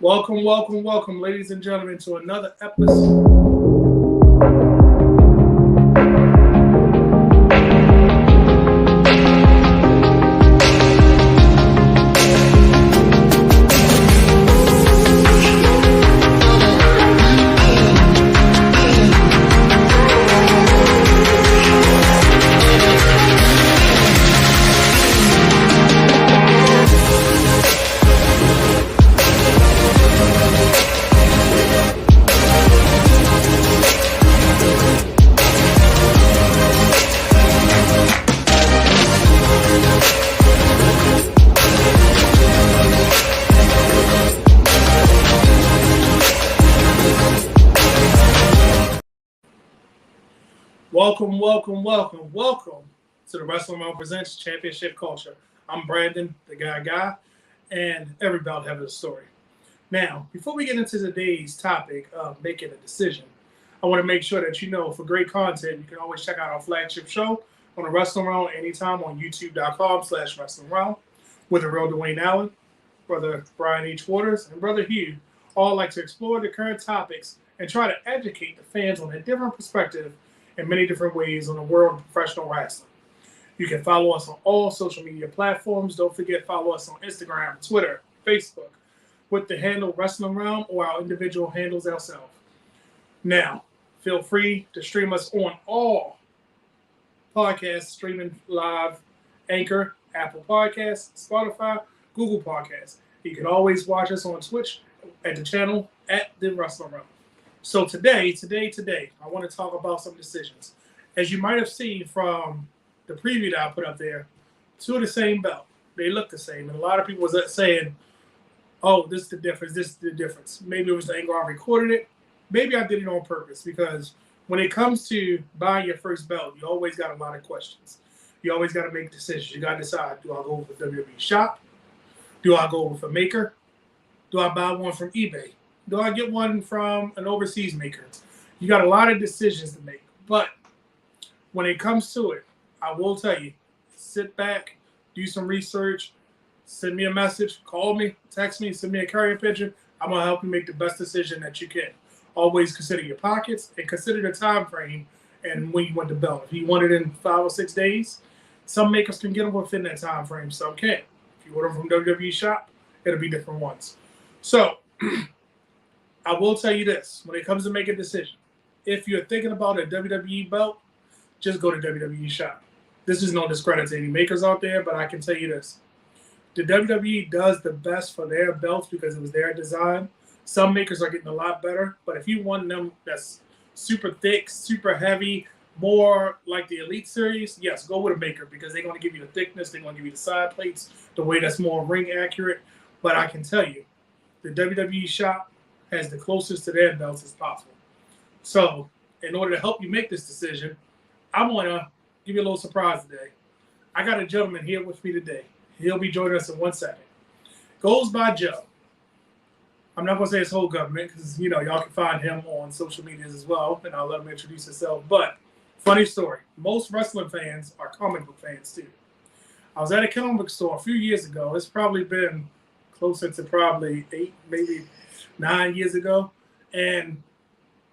Welcome, ladies and gentlemen, to another episode. Welcome to the Wrealm Presents Championship Culture. I'm Brandon, the guy, and every bout having a story. Now, before we get into today's topic of making a decision, I want to make sure that you know for great content, you can always check out our flagship show on the Wrealm anytime on youtube.com/WrestlingRealm with the real Dwayne Allen, Brother Brian H. Waters, and Brother Hugh all like to explore the current topics and try to educate the fans on a different perspective in many different ways on the world of professional wrestling. You can follow us on all social media platforms. Don't forget, follow us on Instagram, Twitter, Facebook, with the handle Wrestling Realm or our individual handles ourselves. Now, feel free to stream us on all podcasts, streaming live, Anchor, Apple Podcasts, Spotify, Google Podcasts. You can always watch us on Twitch at the channel at the Wrestling Realm. So today, I want to talk about some decisions. As you might have seen from the preview that I put up there, two of the same belt. They look the same. And a lot of people was saying, oh, this is the difference. Maybe it was the angle I recorded it. Maybe I did it on purpose because when it comes to buying your first belt, you always got a lot of questions. You always got to make decisions. You got to decide, do I go with WWE Shop? Do I go with a maker? Do I buy one from eBay? Do I get one from an overseas maker? You got a lot of decisions to make. But when it comes to it, I will tell you, sit back, do some research, send me a message, call me, text me, send me a carrier pigeon. I'm going to help you make the best decision that you can. Always consider your pockets and consider the time frame and when you want the belt. If you want it in 5 or 6 days, some makers can get them within that time frame, some can't. If you order them from WWE Shop, it'll be different ones. So, I will tell you this, when it comes to making a decision, if you're thinking about a WWE belt, just go to WWE Shop. This is no discredit to any makers out there, but I can tell you this. The WWE does the best for their belts because it was their design. Some makers are getting a lot better, but if you want them that's super thick, super heavy, more like the Elite Series, yes, go with a maker because they're going to give you the thickness, they're going to give you the side plates, the way that's more ring accurate. But I can tell you, the WWE Shop has the closest to their belts as possible. So, in order to help you make this decision, I want to give you a little surprise today. I got a gentleman here with me today. He'll be joining us in 1 second. Goes by Joe. I'm not going to say his whole government because, y'all can find him on social medias as well, and I'll let him introduce himself. But, funny story. Most wrestling fans are comic book fans, too. I was at a comic book store a few years ago. It's probably been closer to probably 8, maybe 9 years ago, and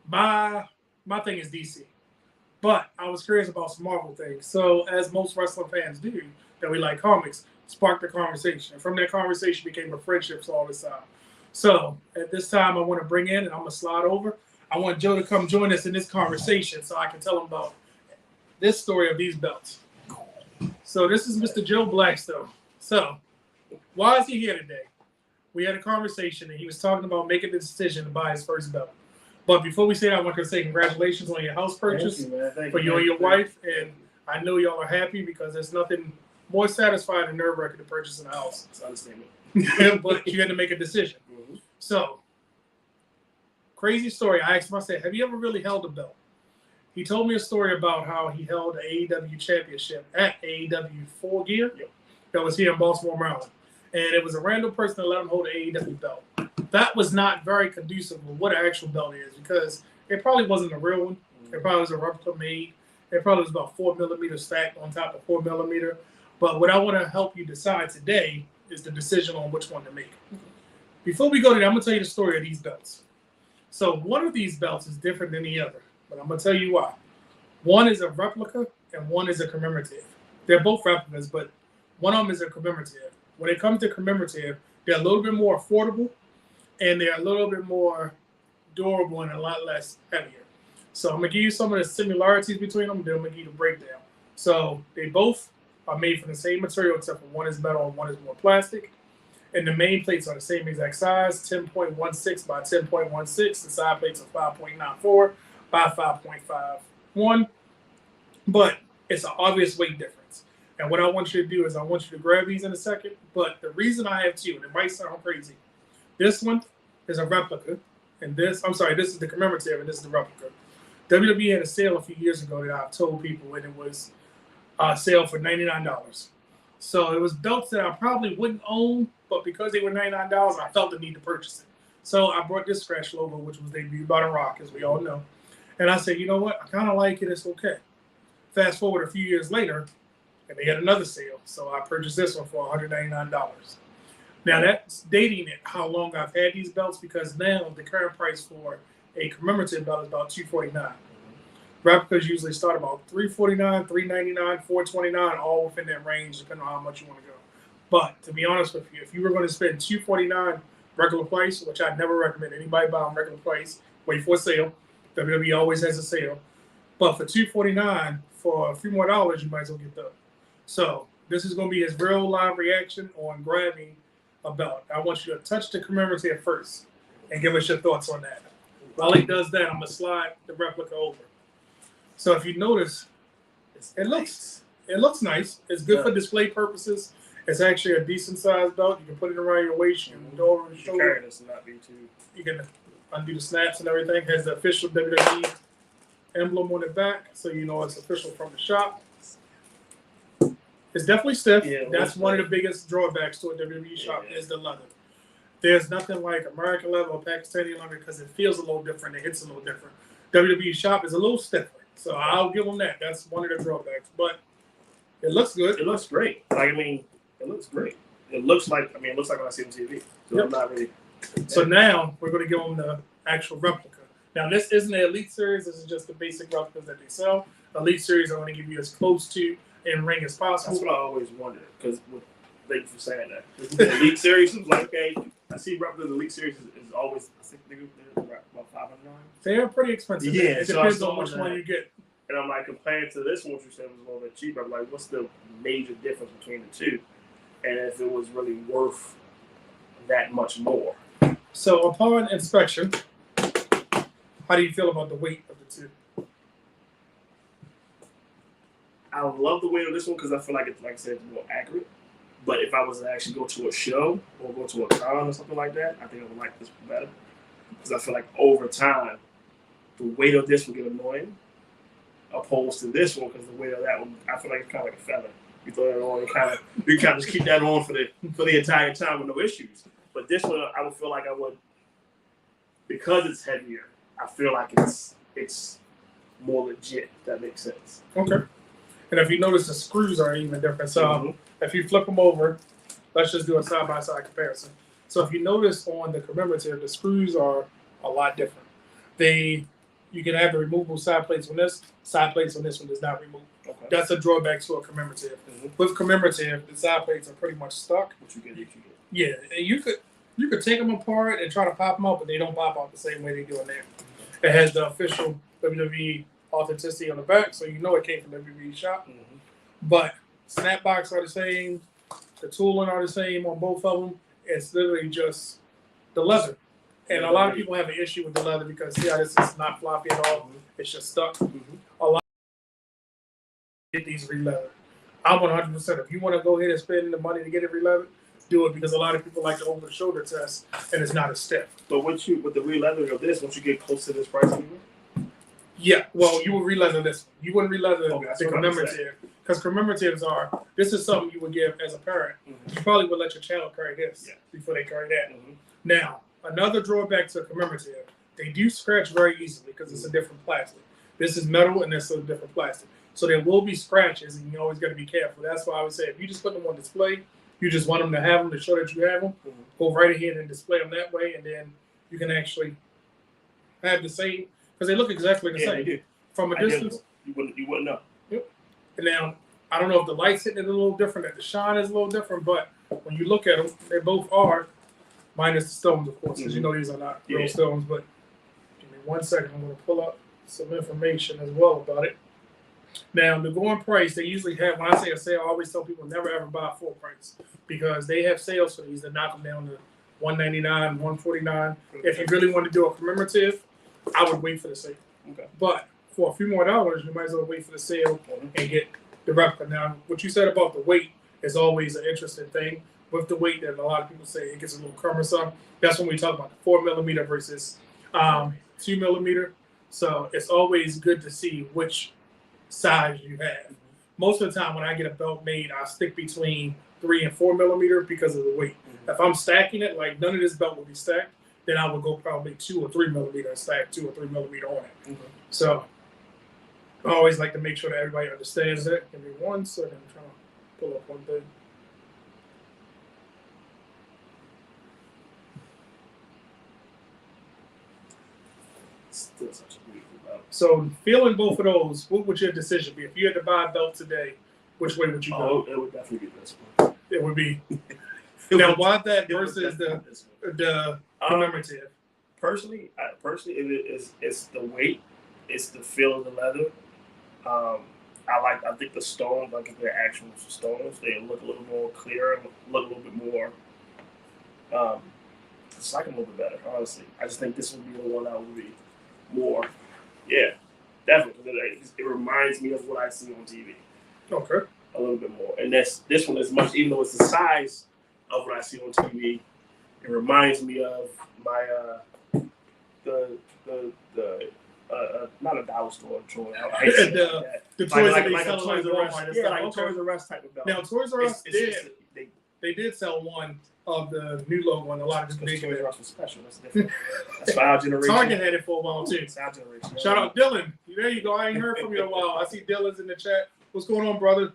my thing is DC. But I was curious about some Marvel things. So as most wrestling fans do, that we like comics, sparked the conversation. And from that conversation became a friendship all this time. So at this time, I want to bring in, and I'm going to slide over. I want Joe to come join us in this conversation so I can tell him about this story of these belts. So this is Mr. Joe Blackstone. So why is he here today? We had a conversation, and he was talking about making the decision to buy his first belt. But before we say that, I want to say congratulations on your house purchase for you and your wife. And I know y'all are happy because there's nothing more satisfying than nerve-wracking to purchase a house. It's understandable. But you had to make a decision. Mm-hmm. So, crazy story. I asked him, I said, have you ever really held a belt? He told me a story about how he held the AEW championship at AEW Full Gear. Yep. That was here in Baltimore, Maryland. And it was a random person that let him hold the AEW belt. That was not very conducive of what an actual belt is because it probably wasn't a real one. It probably was a replica made. It probably was about 4 millimeters stacked on top of 4 millimeter. But what I want to help you decide today is the decision on which one to make. Before we go to that, I'm going to tell you the story of these belts. So one of these belts is different than the other, but I'm going to tell you why. One is a replica and one is a commemorative. They're both replicas, but one of them is a commemorative. When it comes to commemorative, they're a little bit more affordable and they're a little bit more durable and a lot less heavier. So I'm going to give you some of the similarities between them, then I'm going to give you the breakdown. So they both are made from the same material except for one is metal and one is more plastic. And the main plates are the same exact size, 10.16 by 10.16. The side plates are 5.94 by 5.51. But it's an obvious weight difference. And what I want you to do is I want you to grab these in a second. But the reason I have two, and it might sound crazy, this one is a replica. And this is the commemorative and this is the replica. WWE had a sale a few years ago that I've told people, and it was a sale for $99. So it was belts that I probably wouldn't own, but because they were $99, I felt the need to purchase it. So I brought this scratch logo, which was debuted by The Rock, as we all know. And I said, you know what? I kind of like it. It's okay. Fast forward a few years later, and they had another sale. So I purchased this one for $199. Now that's dating it, how long I've had these belts, because now the current price for a commemorative belt is about $249. Replicas usually start about $349, $399, $429, all within that range, depending on how much you want to go. But to be honest with you, if you were going to spend $249 regular price, which I never recommend anybody buy on regular price, wait for a sale. WWE always has a sale. But for $249, for a few more dollars, you might as well get those. So this is going to be his real live reaction on grabbing a belt. I want you to touch the commemorative first and give us your thoughts on that. While he does that, I'm going to slide the replica over. So if you notice, it looks nice. It's good for display purposes. It's actually a decent sized belt. You can put it around your waist. You can go over your shoulder. You can undo the snaps and everything. It has the official WWE emblem on the back, so you know it's official from the shop. It's definitely stiff. Yeah, that's one of the biggest drawbacks to a WWE shop is the leather. There's nothing like American leather or Pakistani leather because it feels a little different. It hits a little different. WWE shop is a little stiffer. So I'll give them that. That's one of the drawbacks. But it looks good. It looks great. It looks great. It looks like when I see it on TV. So I'm not really. So now we're going to give them the actual replica. Now this isn't the Elite Series. This is just the basic replicas that they sell. Elite Series, I want to give you as close to in ring as possible. That's what I always wondered. Because thank you for saying that. The Elite Series is like, okay, I see replicas. The Elite Series is always, I think they're about $500. They are pretty expensive. Yeah, it depends on which one you get. And I'm like, compared to this one, which you said was a little bit cheaper, I'm like, what's the major difference between the two? And if it was really worth that much more. So upon inspection, how do you feel about the weight of the two? I love the weight of this one because I feel like it's, like I said, it's more accurate. But if I was to actually go to a show or go to a con or something like that, I think I would like this one better. Because I feel like over time, the weight of this will get annoying, opposed to this one, because the weight of that one, I feel like it's kind of like a feather. You throw that on, you kind of just keep that on for the entire time with no issues. But this one, I would feel like I would, because it's heavier, I feel like it's more legit, if that makes sense. Okay. And if you notice, the screws are even different. So if you flip them over, let's just do a side-by-side comparison. So if you notice on the commemorative, the screws are a lot different. You can have the removable side plates on this. Side plates on this one does not remove. Okay. That's a drawback to a commemorative. With commemorative, the side plates are pretty much stuck. What you get. Yeah, and you could take them apart and try to pop them out, but they don't pop out the same way they do in there. It has the official WWE authenticity on the back, so you know it came from the WWE shop. But snapbacks are the same. The tooling are the same on both of them. It's literally just the leather. And a lot of people have an issue with the leather because, see how this is not floppy at all. It's just stuck. A lot of get these re-leathered. I'm 100%. If you want to go ahead and spend the money to get it re-leathered, do it, because a lot of people like the over-the-shoulder test, and it's not as stiff. But with the re-leathering of this, once you get close to this price anyway? Yeah, well, you will re-leather this one. You wouldn't re-leather the commemorative, because commemoratives are, this is something you would give as a parent. You probably would let your child carry this before they carry that. Now, another drawback to a commemorative, they do scratch very easily because it's a different plastic. This is metal and this is a different plastic. So there will be scratches, and you always got to be careful. That's why I would say if you just put them on display, You just want them to have them to show that you have them. Go right ahead and display them that way, and then you can actually have the same because they look exactly the same. They do. From a distance. You wouldn't know. Yep. And now I don't know if the light's hitting it a little different, that the shine is a little different, but when you look at them, they both are, minus the stones, of course, because you know these are not real stones. But give me 1 second. I'm going to pull up some information as well about it. Now, the going price, they usually have, when I say a sale, I always tell people never ever buy full price because they have sales for these that knock them down to $199, $149. If you really want to do a commemorative, I would wait for the sale. Okay. But for a few more dollars, you might as well wait for the sale and get the replica. Now, what you said about the weight is always an interesting thing. With the weight, that a lot of people say it gets a little cumbersome. That's when we talk about the 4 millimeter versus 2 millimeter. So it's always good to see which size you have. Most of the time when I get a belt made, I stick between 3 and 4 millimeter because of the weight. If I'm stacking it, like none of this belt will be stacked, then I would go probably 2 or 3 millimeter and stack 2 or 3 millimeter on it. So I always like to make sure that everybody understands that. Give me 1 second. I'm trying to pull up one thing. Still such a beautiful belt. So feeling both of those, what would your decision be? If you had to buy a belt today, which way would you go? Oh, it would definitely be this one. It would be. Now, why that versus the commemorative? Personally, it's the weight, it's the feel of the leather. I think the stones, like if they're actual stones, they look a little more clear, look a little bit more. It's like a little bit better, honestly. I just think this would be the one that would be more. Yeah, definitely. It reminds me of what I see on TV. Okay. A little bit more, and this one is much, even though it's the size of what I see on TV. It reminds me of my not a dollar store toy. I hate saying that. The toys that they like sell Toys R Us. Yeah, like okay. Toys R Us type of belt. Now Toys R Us they did sell one of the new logo, and a lot of people Toys R Us was special. That's different. That's for our generation. Target had it for a while too. It's our generation. Shout out Dylan. There you go. I ain't heard from you in a while. I see Dylan's in the chat. What's going on, brother?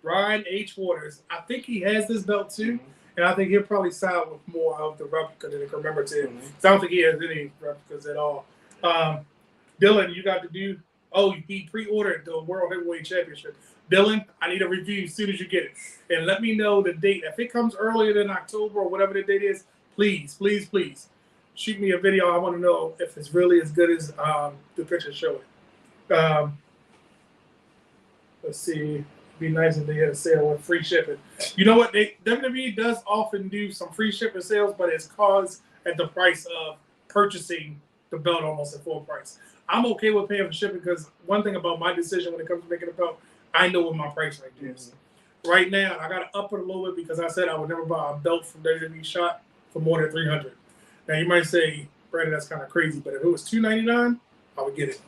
Brian H. Waters. I think he has this belt too. And I think he'll probably side with more of the replica than the commemorative. So I don't think he has any replicas at all. Dylan, you got to do. Oh, he pre-ordered the World Heavyweight Championship. Dylan, I need a review as soon as you get it. And let me know the date. If it comes earlier than October or whatever the date is, please, please, please shoot me a video. I want to know if it's really as good as the pictures show it. Let's see. It'd be nice if they had a sale with free shipping. You know what? WWE does often do some free shipping sales, but it's caused at the price of purchasing the belt almost at full price. I'm okay with paying for shipping because one thing about my decision when it comes to making a belt, I know what my price range is. Right now, I got to up it a little bit because I said I would never buy a belt from WWE Shop for more than $300. Now, you might say, Brandon, that's kind of crazy, but if it was $299, I would get it.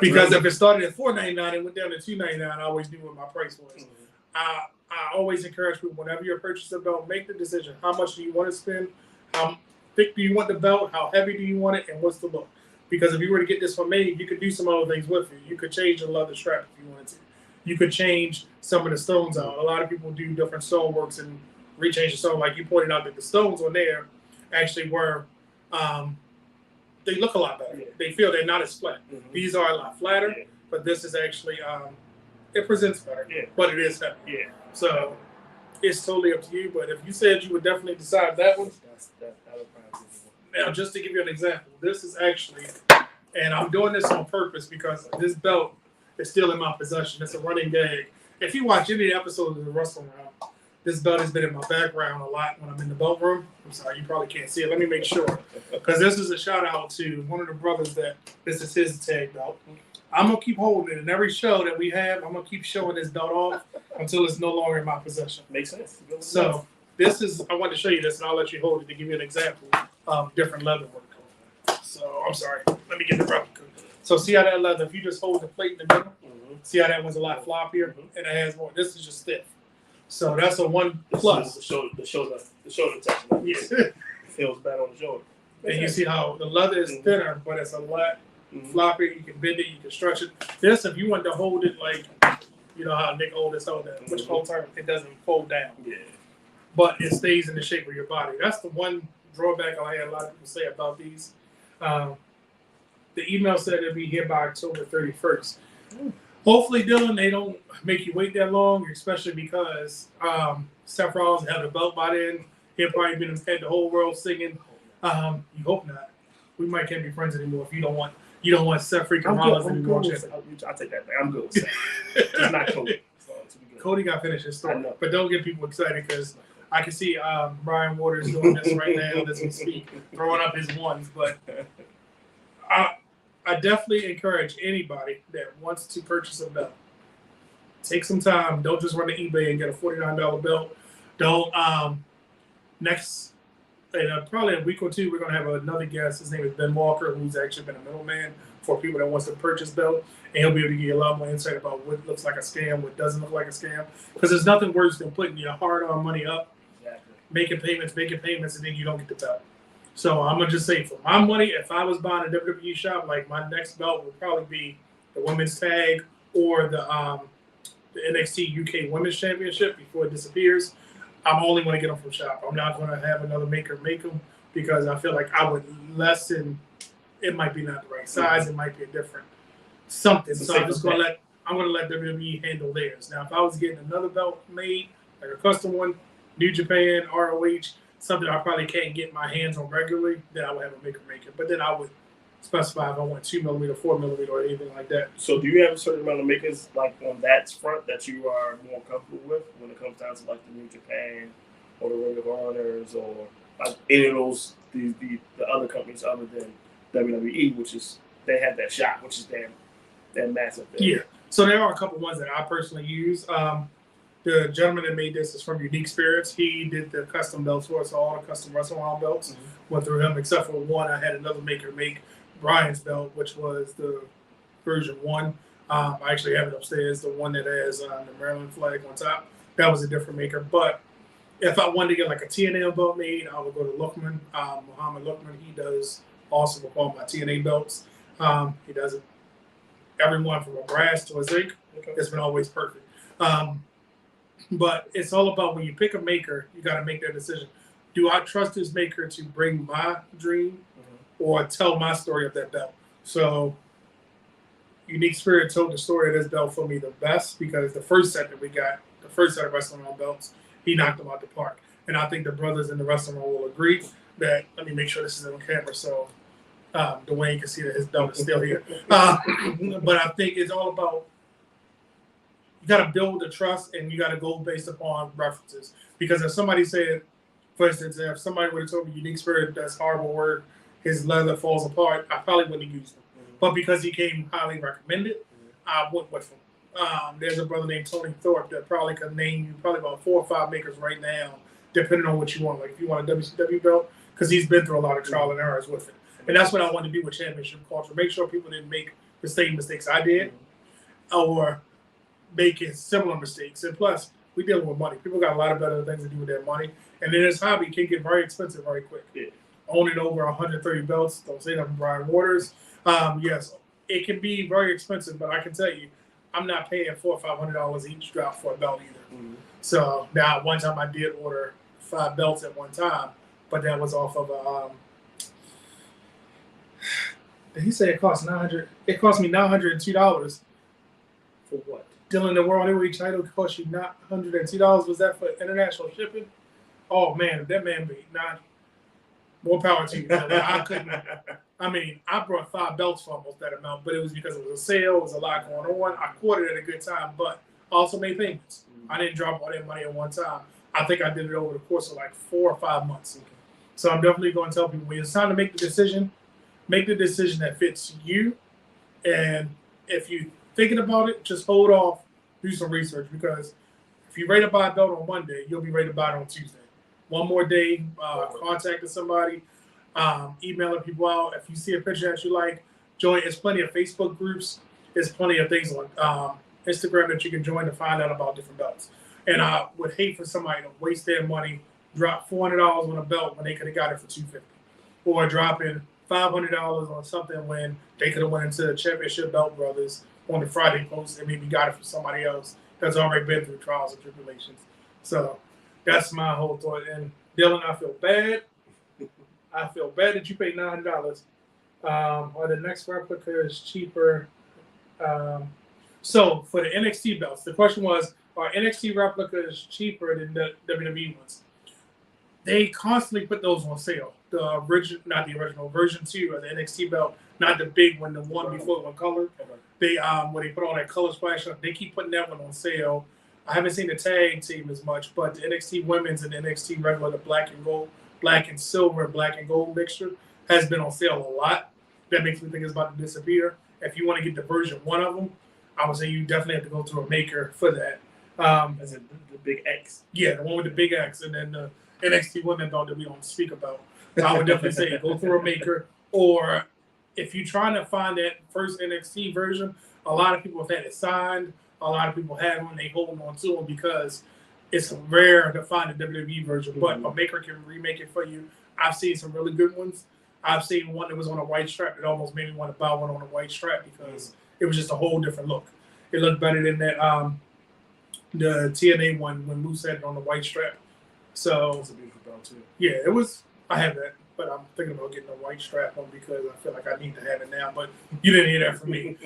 Because if it started at $499 and went down to $299, I always knew what my price was. I always encourage people, whenever you're purchasing a belt, make the decision. How much do you want to spend? How thick do you want the belt? How heavy do you want it? And what's the look? Because if you were to get this one made, you could do some other things with it. You could change the leather strap if you wanted to. You could change some of the stones out. A lot of people do different stone works and rechange the stone. Like you pointed out that the stones on there actually were, they look a lot better. Yeah. They feel they're not as flat. These are a lot flatter, but this is actually, it presents better, but it is heavy. Yeah. So it's totally up to you. But if you said you would definitely decide that one. Now, just to give you an example, this is actually, and I'm doing this on purpose because this belt is still in my possession. It's a running gag. If you watch any episode of the Wrestling Wrealm, this belt has been in my background a lot when I'm in the belt room. I'm sorry, you probably can't see it. Let me make sure. Because this is a shout out to one of the brothers that this is his tag belt. I'm going to keep holding it. In every show that we have, I'm going to keep showing this belt off until it's no longer in my possession. Makes sense. So this is, I want to show you this, and I'll let you hold it to give you an example of different leather work. So, I'm sorry. Let me get the replica. So see how that leather, if you just hold the plate in the middle, see how that one's a lot floppier, and it has more. This is just stiff. So that's a 1+. The shoulder section. Yeah. Feels bad on the shoulder. And you see how the leather is thinner, but it's a lot floppier. You can bend it, you can stretch it. This, if you want to hold it like, you know how Nick Oldest held that, which whole time it doesn't fold down. Yeah. but it stays in the shape of your body. That's the one drawback I had a lot of people say about these. The email said it'll be here by October 31st. Hopefully, Dylan, they don't make you wait that long, especially because Seth Rollins will have the belt by then. He'll probably be had the whole world singing. You hope not. We might can't be friends anymore if you don't want Seth freaking Rollins anymore. I'll take that back. I'm good with Seth. It's not Cody. Cody got to finish his story, but don't get people excited because I can see Brian Waters doing this right now as we speak, throwing up his ones. But I definitely encourage anybody that wants to purchase a belt, take some time. Don't just run to eBay and get a $49 belt. Don't probably a week or two, we're going to have another guest. His name is Ben Walker, who's actually been a middleman for people that wants to purchase belt. And he'll be able to give you a lot more insight about what looks like a scam, what doesn't look like a scam. Because there's nothing worse than putting your hard-earned money up, making payments, and then you don't get the belt. So I'm going to just say, for my money, if I was buying a WWE shop, like my next belt would probably be the women's tag or the NXT UK Women's Championship before it disappears. I'm only going to get them from shop. I'm not going to have another maker make them because I feel like I would lessen. It might be not the right size. It might be a different something. So I'm just going to let WWE handle theirs. Now, if I was getting another belt made, like a custom one, New Japan, ROH, something I probably can't get my hands on regularly, then I would have a maker make it. But then I would specify if I want 2mm, 4mm, or anything like that. So do you have a certain amount of makers like on that front that you are more comfortable with when it comes down to like the New Japan or the Ring of Honors or like any of those the other companies other than WWE, which is they have that shop, which is their massive thing. Yeah. So there are a couple ones that I personally use. The gentleman that made this is from Unique Spirits. He did the custom belts for us, all the custom WrestleMania belts went through him, except for one. I had another maker make Brian's belt, which was the version 1. I actually have it upstairs, the one that has the Maryland flag on top. That was a different maker. But if I wanted to get like a TNA belt made, I would go to Luckman, Muhammad Luckman. He does awesome with all my TNA belts. He does it everyone from a brass to a zinc. It's been always perfect. But it's all about when you pick a maker, you got to make that decision. Do I trust this maker to bring my dream or tell my story of that belt? So Unique Spirit told the story of this belt for me the best because the first set that we got, the first set of Wrestling belts, he knocked them out the park. And I think the brothers in the Wrestling will agree that, let me make sure this is on camera so Dwayne can see that his belt is still here. But I think it's all about, you got to build the trust and you got to go based upon references. Because if somebody said, for instance, if somebody would have told me Unique Spirit, that's a horrible word, his leather falls apart, I probably wouldn't have used him. But because he came highly recommended, I went with him. There's a brother named Tony Thorpe that probably could name you probably about 4 or 5 makers right now, depending on what you want. Like if you want a WCW belt, because he's been through a lot of trial and errors with it. And that's what I want to do with championship culture. Make sure people didn't make the same mistakes I did or making similar mistakes. And plus, we dealing with money. People got a lot of better things to do with their money. And then this hobby can get very expensive very quick. Owning over 130 belts, don't say that from Brian Waters. Yes, it can be very expensive, but I can tell you, I'm not paying $400 or $500 each drop for a belt either. So now, one time I did order 5 belts at one time, but that was off of a. Did he say it cost $900? It cost me $902. For what? Dylan, the World Heavyweight title cost you $902. Was that for international shipping? Oh man, if that man be not. More power to you. I couldn't. I mean, I brought 5 belts for almost that amount, but it was because it was a sale. It was a lot going on. I caught it at a good time, but I also made payments. I didn't drop all that money at one time. I think I did it over the course of like 4 or 5 months. So I'm definitely going to tell people when it's time to make the decision that fits you. And if you're thinking about it, just hold off, do some research, because if you're ready to buy a belt on Monday, you'll be ready to buy it on Tuesday. One more day, contacting somebody, emailing people out. If you see a picture that you like, join. There's plenty of Facebook groups. There's plenty of things on Instagram that you can join to find out about different belts. And I would hate for somebody to waste their money, drop $400 on a belt when they could have got it for $250, or dropping $500 on something when they could have went into the Championship Belt Brothers on the Friday post and maybe got it from somebody else that's already been through trials and tribulations. So That's my whole thought. And Dylan, I feel bad. I feel bad that you paid $900. Or the next replica is cheaper. So for the NXT belts, the question was, are NXT replicas cheaper than the WWE ones? They constantly put those on sale. The original, not the original, version 2 of the NXT belt, not the big one, the one before one color. They when they put all that color splash up, they keep putting that one on sale. I haven't seen the tag team as much, but the NXT women's and the NXT regular, the black and gold, black and silver, black and gold mixture has been on sale a lot. That makes me think it's about to disappear. If you want to get the version 1 of them, I would say you definitely have to go through a maker for that. As in the big X. Yeah, the one with the big X, and then the NXT women belt that we don't speak about. I would definitely say go through a maker, or if you're trying to find that first NXT version, a lot of people have had it signed. A lot of people have them, they hold on to them because it's rare to find a WWE version, but a maker can remake it for you. I've seen some really good ones. I've seen one that was on a white strap that almost made me want to buy one on a white strap because it was just a whole different look. It looked better than that the TNA one when Moose had it on the white strap. So It's a beautiful belt too. yeah, it was. I have that, but I'm thinking about getting a white strap on because I feel like I need to have it now. But you didn't hear that from me.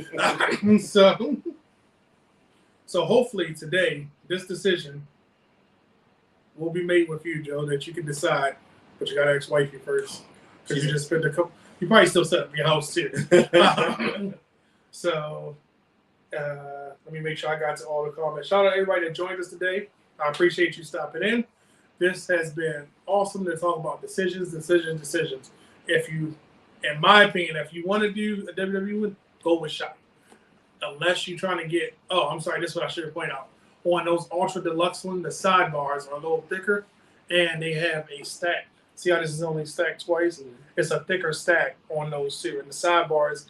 So hopefully today, this decision will be made with you, Joe, that you can decide. But you got to ask wifey first because you just spent a couple. You probably still set up your house too. So let me make sure I got to all the comments. Shout out to everybody that joined us today. I appreciate you stopping in. This has been awesome to talk about decisions. If you, in my opinion, if you want to do a WWE one, go with Shot. Unless you're trying to get, this is what I should have pointed out. On those Ultra Deluxe ones, the sidebars are a little thicker, and they have a stack. See how this is only stacked twice? It's a thicker stack on those two. And the sidebars,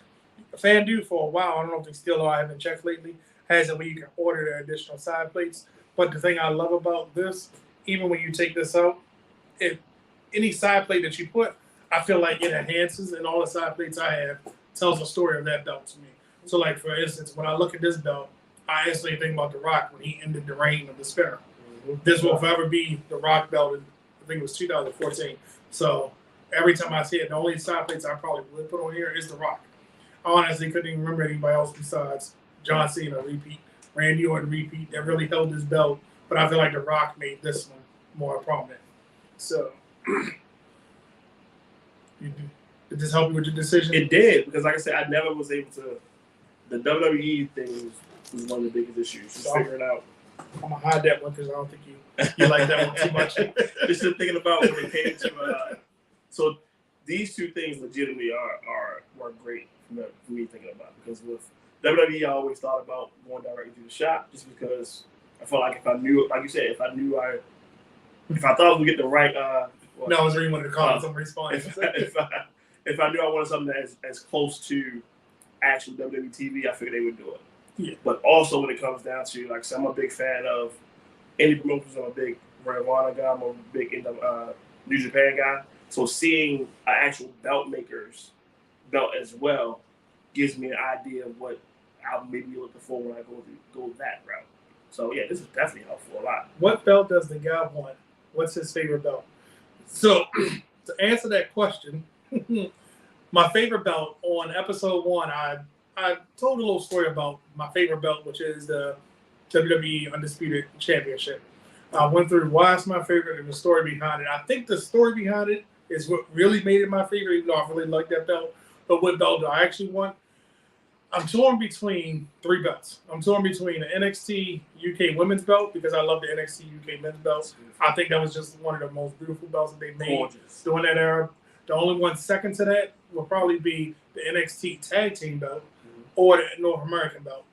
FanDuel for a while, I don't know if they still are, I haven't checked lately, has it where you can order the additional side plates. But the thing I love about this, even when you take this out, if any side plate that you put, I feel like it enhances, and all the side plates I have tells a story of that belt to me. So, like, for instance, when I look at this belt, I instantly think about The Rock when he ended the reign of the spinner. This will forever be the Rock belt, I think it was 2014. So, every time I see it, the only side plates I probably would put on here is The Rock. I honestly couldn't even remember anybody else besides John Cena repeat, Randy Orton repeat, that really held this belt. But I feel like The Rock made this one more prominent. So, did this help you with your decision? It did, because like I said, I never was able to. The WWE thing was one of the biggest issues. Just figuring out. I'm gonna hide that one because I don't think you like that one too much. Just thinking about when it came to. So these two things legitimately were great for me thinking about, because with WWE, I always thought about going directly to the shop just because I felt like if I knew, like you said, if I thought I was gonna get the right. No, I was reading one of the comments. I'm responding. If I knew I wanted something as close to actual WWE TV, I figured they would do it. Yeah. But also when it comes down to, like I said, I'm a big fan of any promotions. I'm a big Ring of Honor guy. I'm a big New Japan guy. So seeing an actual belt maker's belt as well gives me an idea of what I'll maybe be looking for when I go that route. So yeah, this is definitely helpful a lot. What belt does the guy want? What's his favorite belt? So to answer that question, my favorite belt on episode 1, I told a little story about my favorite belt, which is the WWE Undisputed Championship. I went through why it's my favorite and the story behind it. I think the story behind it is what really made it my favorite, even though I really like that belt. But what belt do I actually want? I'm torn between 3 belts. I'm torn between the NXT UK women's belt, because I love the NXT UK men's belt. I think that was just one of the most beautiful belts that they made during that era. The only one second to that will probably be the NXT tag team belt or the North American belt.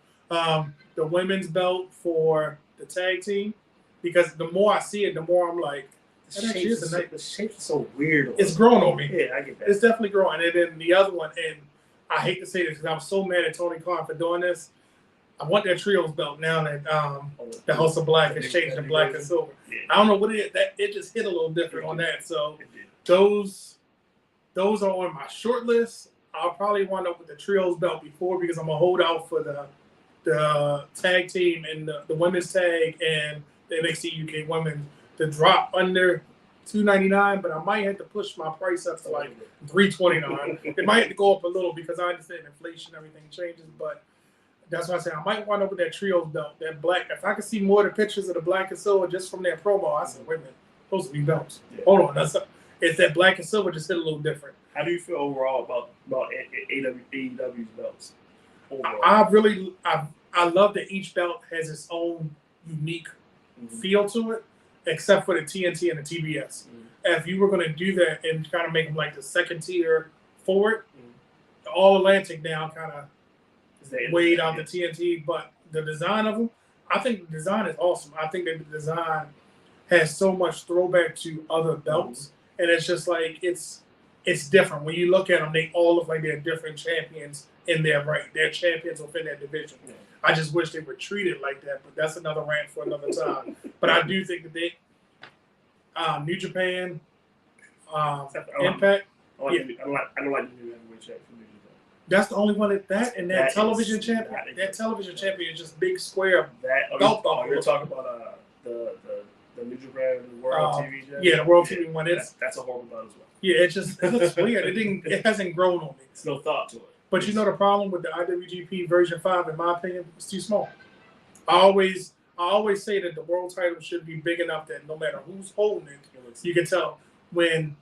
The women's belt for the tag team, because the more I see it, the more I'm like, the shape is so weird. It's grown on me. Yeah, I get that. It's definitely growing. And then the other one, and I hate to say this because I'm so mad at Tony Khan for doing this. I want that trios belt now that the House of Black has changed to black and silver. Yeah. I don't know what it is. It just hit a little different on that. So those are on my short list. I'll probably wind up with the trios belt before, because I'm gonna hold out for the tag team and the women's tag and the NXT UK women to drop under $299, but I might have to push my price up to like $329. It might have to go up a little because I understand inflation, everything changes, but that's why I say I might wind up with that trios belt, that black. If I could see more of the pictures of the black and silver just from that promo, I said, wait a minute, those are be belts. Yeah. Hold on, it's that black and silver just hit a little different. How do you feel overall about AEW's belts? Overall? I love that each belt has its own unique feel to it, except for the TNT and the TBS. If you were going to do that and kind of make them like the second tier forward, the All Atlantic now kind of weighed out the TNT, but the design of them, I think the design is awesome. I think that the design has so much throwback to other belts, and it's just like it's different. When you look at them, they all look like they're different champions in their right. They're champions within their division. Yeah. I just wish they were treated like that, but that's another rant for another time. But I do think that they, New Japan, Impact. I don't like the new heavyweight champion. That's the only one that television champion. That television champion is just big square belt. You're talking about the New Japan World TV champion? Yeah, the World TV one. That's a horrible belt as well. Yeah, it looks weird. It hasn't grown on me. There's no thought to it. But you know the problem with the IWGP version 5, in my opinion, it's too small. I always say that the world title should be big enough that no matter who's holding it, you can tell. When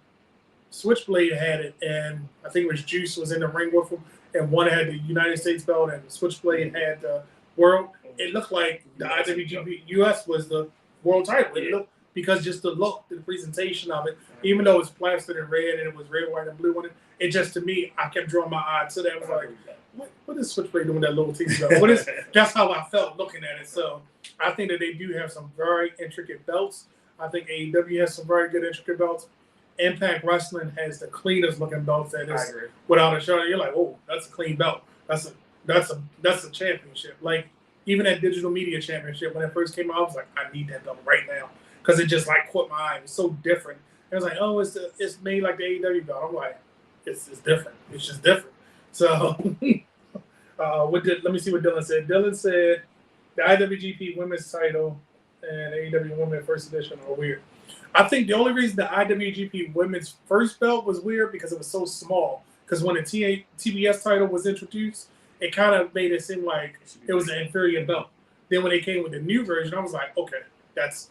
Switchblade had it, and I think it was Juice was in the ring with him, and one had the United States belt, and Switchblade had the world. It looked like the IWGP US was the world title. It looked, because just the look, the presentation of it, even though it's plastered in red and it was red, white, and blue on it, it just, to me, I kept drawing my eye to that. I was like, what is Switchblade doing with that little teeth belt? That's how I felt looking at it. So I think that they do have some very intricate belts. I think AEW has some very good intricate belts. Impact Wrestling has the cleanest looking belts that is, without a shot. You're like, oh, that's a clean belt. That's a championship. Like even that Digital Media Championship, when it first came out, I was like, I need that belt right now, because it just like caught my eye. It was so different. It was like, oh, it's made like the AEW belt. I'm like, it's different. It's just different. So let me see what Dylan said. Dylan said the IWGP Women's title and AEW Women's First Edition are weird. I think the only reason the IWGP Women's first belt was weird because it was so small. Because when the TBS title was introduced, it kind of made it seem like it was an inferior belt. Then when they came with the new version, I was like, okay, that's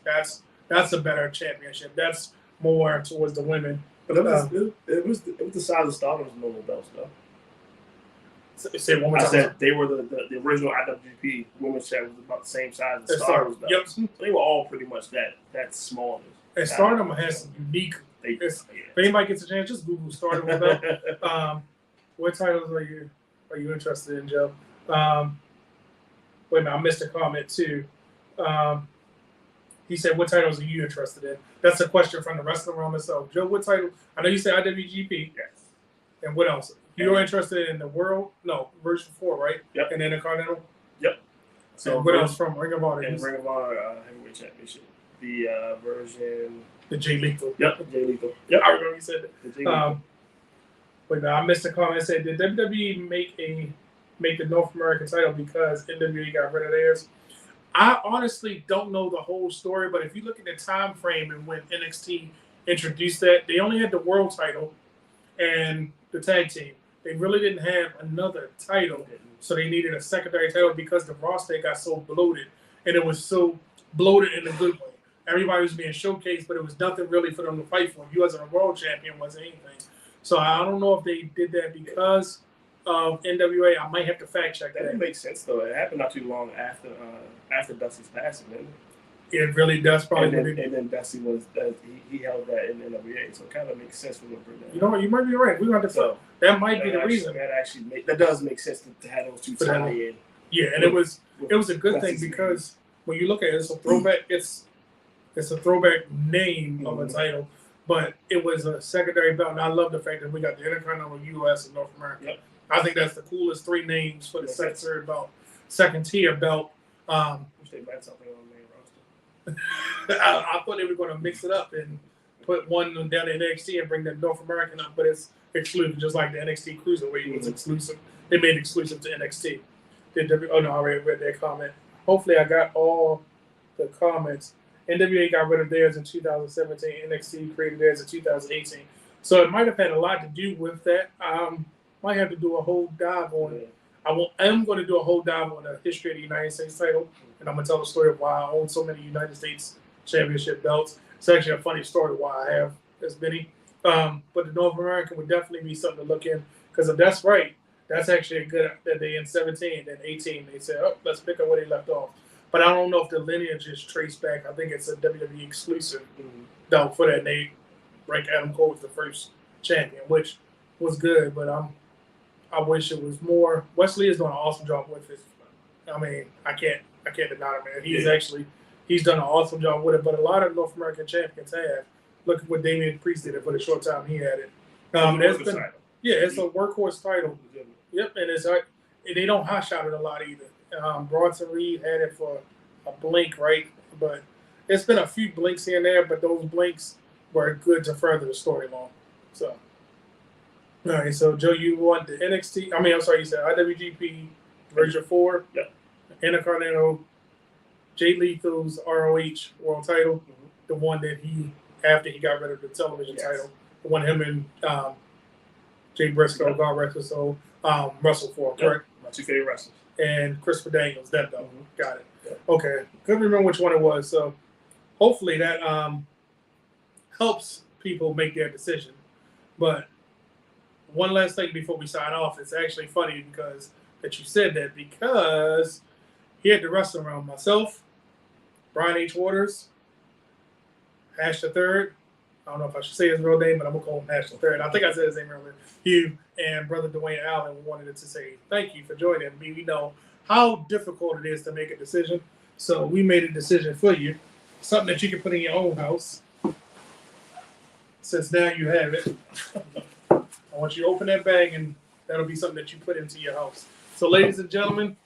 a better championship. That's more towards the women. But it was the size of Stardom's normal belts, though. Say one more time. I said they were the original IWGP Women's Champion was about the same size as Stardom's belts. Yep. So they were all pretty much that small. And Stardom has some unique. If anybody gets a chance, just Google Stardom belt. What titles are you interested in, Joe? Wait a minute, I missed a comment too. He said, "What titles are you interested in?" That's a question from the Wrestling Realm itself. Joe, what title? I know you said IWGP. Yes. And what else? You're interested in the World? No, version 4, right? Yep. And then the Continental. Yep. So what else from Ring of Honor? And Ring of Honor Heavyweight Championship. The version. The Jay Lethal. Yep. The Jay Lethal. Yep. I remember you said that. The Jay Lethal. But I missed a comment. I said, did WWE make the North American title because NWA got rid of theirs? I honestly don't know the whole story, but if you look at the time frame and when NXT introduced that, they only had the world title and the tag team. They really didn't have another title, so they needed a secondary title because the roster got so bloated, and it was so bloated in a good way. Everybody was being showcased, but it was nothing really for them to fight for. You as a world champion wasn't anything. So I don't know if they did that because of NWA. I might have to fact check that. That makes sense though. It happened not too long after Dusty's passing, didn't it? It really does, probably. And then Dusty was he held that in NWA, so it kind of makes sense for them to bring that. You know what? You might be right. We're going to so that might be the reason. That does make sense to have those two tie in. Yeah, and it was a good thing because when you look at it, it's a throwback. It's a throwback name of a title, but it was a secondary belt, and I love the fact that we got the Intercontinental U.S. and North America. Yep. I think that's the coolest 3 names for the second tier belt. Wish they had something on the main roster. I thought they were going to mix it up and put one down in NXT and bring the North American up, but it's exclusive, just like the NXT Cruiserweight was exclusive. They made it exclusive to NXT. Oh no, I already read that comment. Hopefully, I got all the comments. NWA got rid of theirs in 2017. NXT created theirs in 2018. So it might have had a lot to do with that. Might have to do a whole dive on it. I'm going to do a whole dive on the history of the United States title, and I'm going to tell the story of why I own so many United States Championship belts. It's actually a funny story why I have as many. But the North American would definitely be something to look in, because if that's right, that's actually a good that they in 17 and 18 they said, oh, let's pick up where they left off. But I don't know if the lineage is traced back. I think it's a WWE exclusive belt for that. They rank Adam Cole as the first champion, which was good, but I wish it was more. Wesley is doing an awesome job with it. I mean, I can't deny it, man. He's done an awesome job with it. But a lot of North American champions have. Look at what Damian Priest did for the short time he had it. It's a workhorse title. Yep, and they don't hot shot it a lot either. Bronson Reed had it for a blink, right? But it's been a few blinks here and there, but those blinks were good to further the story along. So, all right. So, Joe, you want the NXT? I'm sorry, you said IWGP version 4, Intercontinental, Jay Lethal's ROH World Title, the one that after he got rid of the television title, the one him and Jay Briscoe, God rest his soul, wrestled for, correct? My two favorite wrestlers. And Christopher Daniels, that belt. Got it. Yep. Okay. Couldn't remember which one it was. So hopefully that helps people make their decision. But one last thing before we sign off. It's actually funny that you said that, because here at the Wrestling Realm, myself, Brian H. Waters, Hash the Third, I don't know if I should say his real name, but I'm going to call him Hash the Third. I think I said his name earlier. Hugh and Brother Dwayne Allen wanted to say thank you for joining me. We know how difficult it is to make a decision, so we made a decision for you. Something that you can put in your own house. Since now you have it, I want you to open that bag, and that'll be something that you put into your house. So, ladies and gentlemen,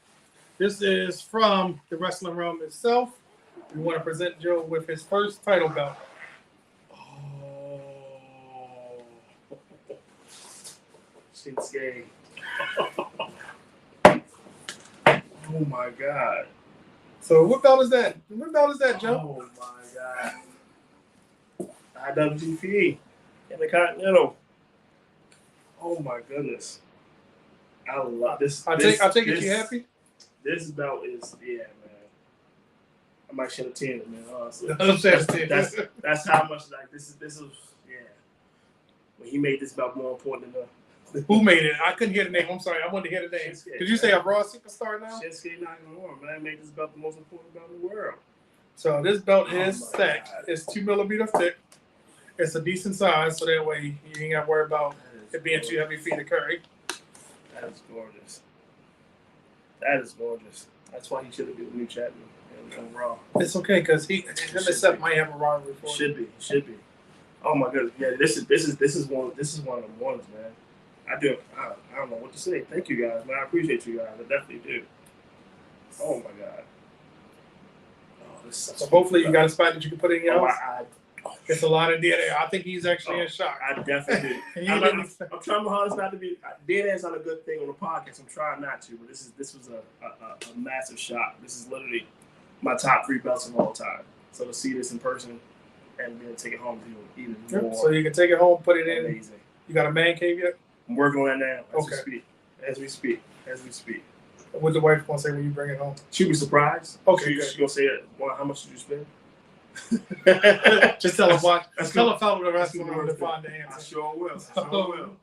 this is from the Wrestling Realm itself. We want to present Joe with his first title belt. Shinsuke. Oh my God. So what belt is that? What belt is that, Joe? Oh my God. IWGP and the Continental. Oh my goodness. I love this. I take it. You happy? This belt is man. I might shed a tear, man. Honestly, that's how much this is. Yeah. When he made this belt more important than who made it? I couldn't hear the name. I'm sorry. I wanted to hear the name. Did you say a Raw superstar now? Shinsuke Nakamura, man, made this belt the most important belt in the world. So this belt is thick. It's 2 millimeters thick. It's a decent size, so that way you ain't got to worry about it being too heavy for you to carry. That is gorgeous. That is gorgeous. That's why he should have been the new champion in Raw. It's okay, because him and Seth might have a rivalry for it. Should be. Oh my goodness. Yeah, this is one of the ones, man. I don't know what to say. Thank you guys, man. I appreciate you guys. I definitely do. Oh my God. Oh, so hopefully you got a spot that you can put in your house. It's a lot of dead air. I think he's actually in shock. I definitely do. I'm trying my hardest not to be. Dead air is not a good thing on the podcast. I'm trying not to, but this was a massive shock. This is literally my top 3 belts of all time. So to see this in person and then take it home is even more. So you can take it home, put it in. Amazing. You got a man cave yet? I'm working on that now. As we speak. What's the wife gonna say when you bring it home? She'll be surprised. Okay, she's gonna say, "Well, how much did you spend?" Just tell her watch. Tell her follow the rest of them to find the answer. I sure will.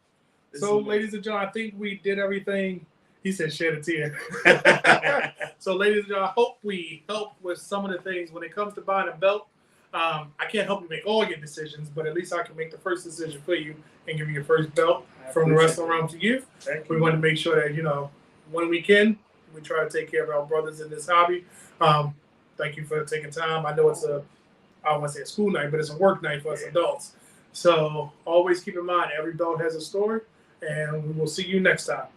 So, ladies and gentlemen, I think we did everything. He said, "Shed a tear." So, ladies and gentlemen, I hope we help with some of the things when it comes to buying a belt. I can't help you make all your decisions, but at least I can make the first decision for you and give you your first belt from the Wrestling Realm to you. We want to make sure that, when we can, we try to take care of our brothers in this hobby. Thank you for taking time. I know I don't want to say a school night, but it's a work night for us adults. So always keep in mind, every belt has a story, and we will see you next time.